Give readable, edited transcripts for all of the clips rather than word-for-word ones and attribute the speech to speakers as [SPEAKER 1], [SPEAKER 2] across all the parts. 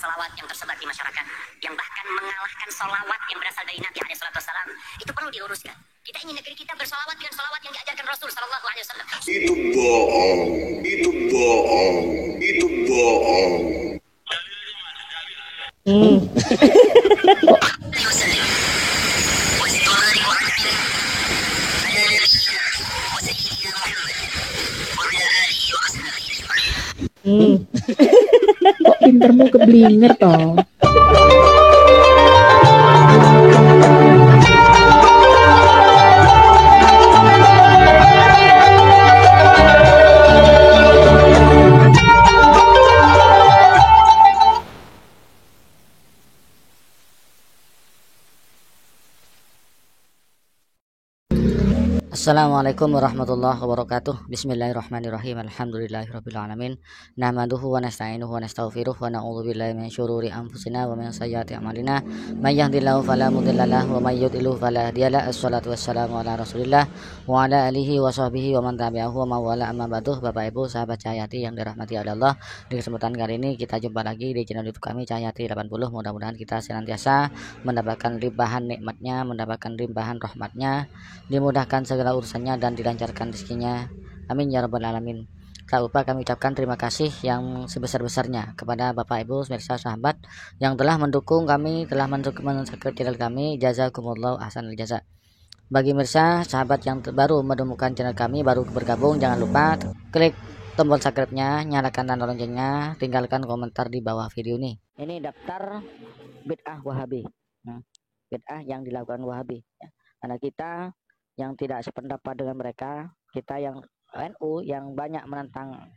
[SPEAKER 1] bersolawat yang tersebar di masyarakat, yang bahkan mengalahkan solawat yang berasal dari Nabi SAW, itu perlu diuruskan. Kita ingin negeri kita bersolawat dengan solawat yang diajarkan Rasul SAW.
[SPEAKER 2] Itu bohong, itu bohong, itu bohong.
[SPEAKER 3] Kok pintermu keblinger toh?
[SPEAKER 4] Assalamualaikum warahmatullahi wabarakatuh. Bismillahirrahmanirrahim. Alhamdulillahirabbil alamin. Nahmaduhu wa nasta'inuhu wa nastaghfiruh wa na'udzu billahi min syururi anfusina wa min sayyiati a'malina. May yahdihillahu fala mudhillalah wa may yudhlil fala hadiyalah. Assalatu wassalamu ala Rasulillah wa ala alihi wa sahbihi wa man tabi'ahu wa mawala amma ba'du. Bapak Ibu sahabat Cahayati yang dirahmati oleh Allah, di kesempatan kali ini kita jumpa lagi di channel YouTube kami Cahayati 80. Mudah-mudahan kita senantiasa mendapatkan limpahan nikmatnya, mendapatkan limpahan rahmatnya, dimudahkan segala urusannya dan dilancarkan rezekinya. Amin ya rabbal alamin. Tak lupa kami ucapkan terima kasih yang sebesar-besarnya kepada Bapak Ibu pemirsa sahabat yang telah mendukung kami, telah mensubscribe channel kami. Jazakumullah ahsanul jaza. Bagi pemirsa sahabat yang baru menemukan channel kami, baru bergabung, jangan lupa klik tombol subscribe-nya, nyalakan tanda loncengnya, tinggalkan komentar di bawah video ini. Ini daftar bid'ah Wahabi. Bid'ah yang dilakukan Wahabi. Karena kita yang tidak sependapat dengan mereka, kita yang NU yang banyak menentang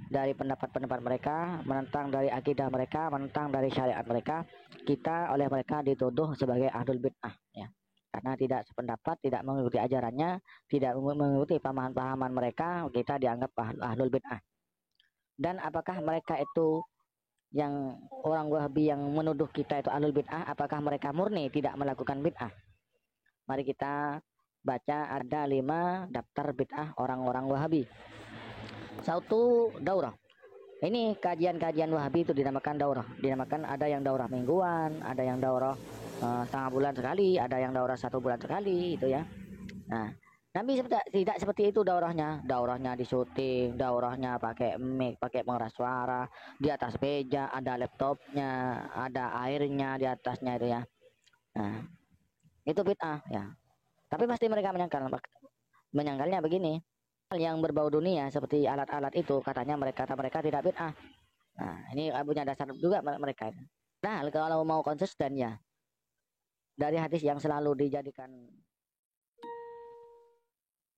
[SPEAKER 4] dari pendapat-pendapat mereka, menentang dari akidah mereka, menentang dari syariat mereka, kita oleh mereka dituduh sebagai ahlul bid'ah ya. Karena tidak sependapat, tidak mengikuti ajarannya, tidak mengikuti pemahaman mereka, kita dianggap ahlul bid'ah. Dan apakah mereka itu yang orang Wahabi yang menuduh kita itu ahlul bid'ah, apakah mereka murni tidak melakukan bid'ah? Mari kita baca, ada 5 daftar bid'ah orang-orang Wahabi. Satu, daurah. Ini kajian-kajian Wahabi itu dinamakan daurah. Dinamakan, ada yang daurah mingguan, ada yang daurah setengah bulan sekali, ada yang daurah 1 bulan sekali, itu ya. Nah, Nabi tidak seperti itu daurahnya. Daurahnya di syuting, daurahnya pakai mic, pakai pengeras suara, di atas meja ada laptopnya, ada airnya di atasnya itu ya. Nah, itu bid'ah ya. Tapi pasti mereka menyangkalnya begini, hal yang berbau dunia seperti alat-alat itu kata mereka tidak bid'ah. Nah, ini punya dasar juga mereka. Nah, kalau mau konsisten ya, dari hadis yang selalu dijadikan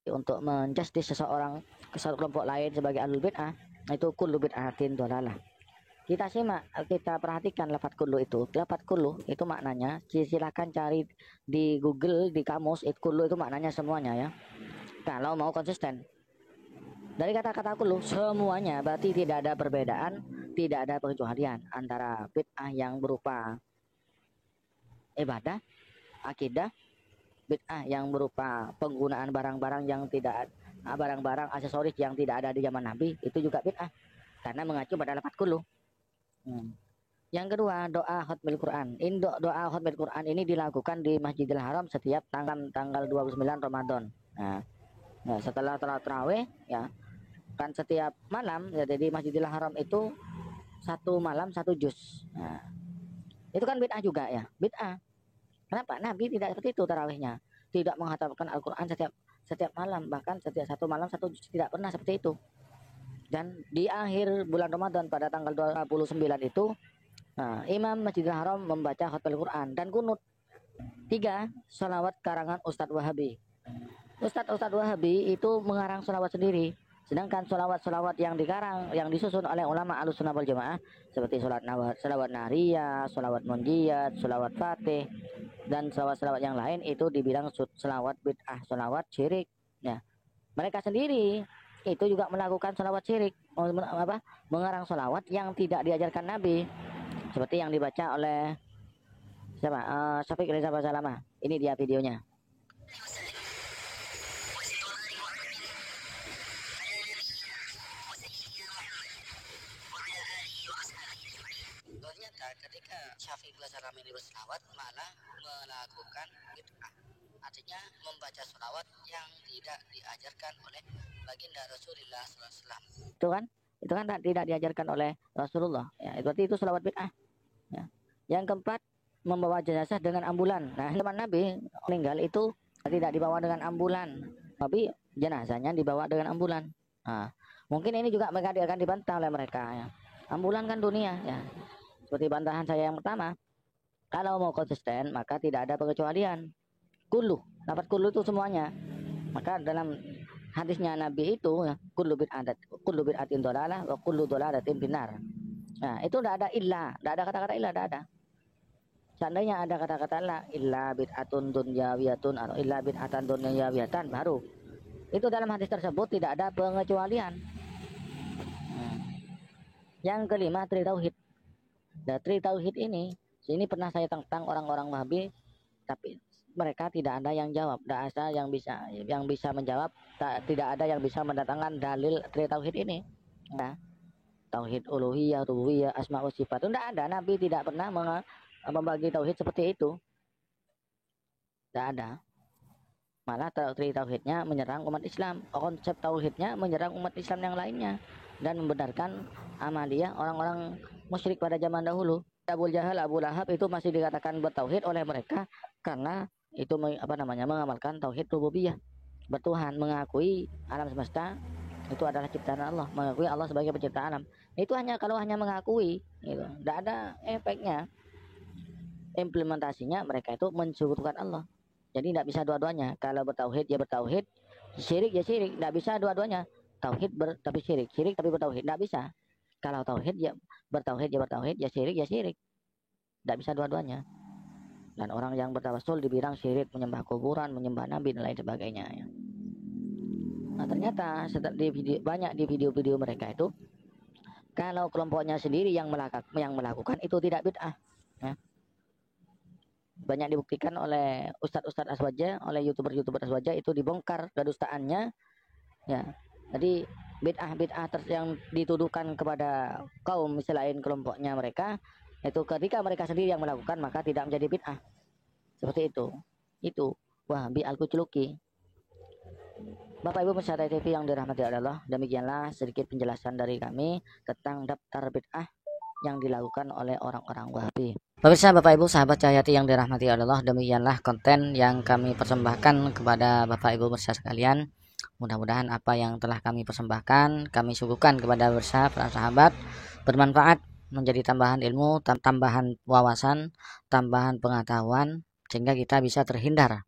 [SPEAKER 4] untuk menjustis seseorang ke kelompok lain sebagai ahlul bid'ah, itu kullu bid'atin dhalalah. Kita simak, kita perhatikan lafaz kullu itu. Lafaz kullu itu maknanya, silakan cari di Google, di kamus, kullu itu maknanya semuanya ya. Kalau mau konsisten. Dari kata-kata kullu semuanya, berarti tidak ada perbedaan, tidak ada pengecualian antara bid'ah yang berupa ibadah, akidah, bid'ah yang berupa penggunaan barang-barang yang tidak, barang-barang aksesoris yang tidak ada di zaman Nabi, itu juga bid'ah karena mengacu pada lafaz kullu. Yang kedua, doa khatmil Quran. Ini doa khatmil Quran ini dilakukan di Masjidil Haram setiap tanggal 29 Ramadan. Nah, setelah tarawih ya, kan setiap malam ya, jadi Masjidil Haram itu 1 malam 1 juz. Nah, itu kan bid'ah juga ya, bid'ah. Kenapa? Nabi tidak seperti itu tarawihnya. Tidak menghatamkan Al-Quran setiap malam, bahkan setiap 1 malam 1 juz, tidak pernah seperti itu. Dan di akhir bulan Ramadan pada tanggal 29 itu, Imam Masjidil Haram membaca khatmul Quran dan kunut. 3, sholawat karangan Ustadz Wahabi. Ustadz Wahabi itu mengarang sholawat sendiri. Sedangkan sholawat yang dikarang, yang disusun oleh ulama Ahlussunnah wal Jamaah seperti sholawat Nariyah, sholawat Munjiyat, sholawat Fatih, dan sholawat yang lain itu dibilang sholawat bid'ah, sholawat syirik. Ya, mereka sendiri itu juga melakukan sholawat syirik, mengarang sholawat yang tidak diajarkan Nabi, seperti yang dibaca oleh siapa? Syafiq Reza Basalamah. Ini dia videonya. ternyata ketika Syafi'i Salam ini berselawat malah melakukan bid'ah, artinya membaca selawat yang tidak diajarkan oleh baginda Rasulullah SAW. Itu kan tidak diajarkan oleh Rasulullah. Ya, berarti itu selawat bid'ah. Ya. Yang keempat, membawa jenazah dengan ambulan. Nah, teman Nabi meninggal itu tidak dibawa dengan ambulan, tapi jenazahnya dibawa dengan ambulan. Nah, mungkin ini juga akan dibantah oleh mereka. Ya. Ambulan kan dunia. Ya. Seperti bantahan saya yang pertama, kalau mau konsisten maka tidak ada pengecualian. Kullu, dapat kullu itu semuanya. Maka dalam hadisnya Nabi itu ya, kullu bid'atin dhalalah wa kullu dhalalatin finnar. Nah, itu tidak ada illa, tidak ada kata-kata illa, tidak ada. Seandainya ada kata-kata la illa bid'atun dunyawiyatun atau illa bid'atan dunyawiyatan baru. Itu dalam hadis tersebut tidak ada pengecualian. Yang kelima, tri tauhid. Dan tri tauhid ini pernah saya tentang orang-orang Wahabi, tapi mereka tidak ada yang jawab, tidak ada yang bisa menjawab, tidak ada yang bisa mendatangkan dalil tri tauhid ini. Nah, tauhid uluhiyah, rububiyah, asma wa sifat itu tidak ada. Nabi tidak pernah membagi tauhid seperti itu. Tidak ada. Malah tri tauhidnya menyerang umat Islam, konsep tauhidnya menyerang umat Islam yang lainnya dan membenarkan amaliyah orang-orang musyrik pada zaman dahulu. Abu Jahal, Abu Lahab itu masih dikatakan bertauhid oleh mereka karena itu mengamalkan tauhid rububiyah, bertuhan, mengakui alam semesta itu adalah ciptaan Allah, mengakui Allah sebagai pencipta alam. Itu kalau hanya mengakui, gitu, tidak ada efeknya. Implementasinya mereka itu mensekutukan Allah. Jadi tidak bisa dua-duanya. Kalau bertauhid ya bertauhid, syirik ya syirik, tidak bisa dua-duanya. Tauhid tapi syirik, syirik tapi bertauhid, tidak bisa. Kalau tauhid ya bertauhid ya syirik ya syirik, tidak bisa dua-duanya. Dan orang yang bertawassul dibilang syirik, menyembah kuburan, menyembah nabi dan lain sebagainya. Ya. Nah, ternyata banyak di video-video mereka itu, kalau kelompoknya sendiri yang melakukan itu tidak bid'ah. Ya. Banyak dibuktikan oleh ustadz aswaja, oleh youtuber aswaja, itu dibongkar kedustaannya. Ya, jadi bid'ah yang dituduhkan kepada kaum selain kelompoknya mereka, itu ketika mereka sendiri yang melakukan maka tidak menjadi bid'ah. Seperti itu. Itu Wahabi al-Kucluki. Bapak Ibu peserta TV yang dirahmati Allah, demikianlah sedikit penjelasan dari kami tentang daftar bid'ah yang dilakukan oleh orang-orang Wahabi. Pemirsa, Bapak Ibu, sahabat Cahyati yang dirahmati Allah, demikianlah konten yang kami persembahkan kepada Bapak Ibu pemirsa sekalian. Mudah-mudahan apa yang telah kami persembahkan, kami suguhkan kepada pemirsa para sahabat bermanfaat, menjadi tambahan ilmu, tambahan wawasan, tambahan pengetahuan, sehingga kita bisa terhindar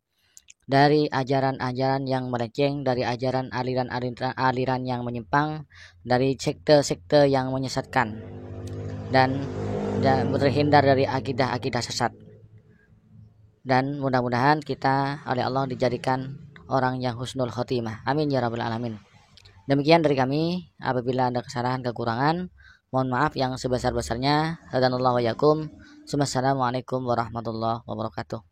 [SPEAKER 4] dari ajaran-ajaran yang melenceng, dari ajaran aliran yang menyimpang, dari sekte-sekte yang menyesatkan, dan terhindar dari akidah-akidah sesat. Dan mudah-mudahan kita oleh Allah dijadikan orang yang husnul khotimah. Amin ya rabbal alamin. Demikian dari kami. Apabila ada kesalahan, kekurangan, mohon maaf yang sebesar-besarnya. Hadanallahu wa yakum. Assalamualaikum warahmatullahi wabarakatuh.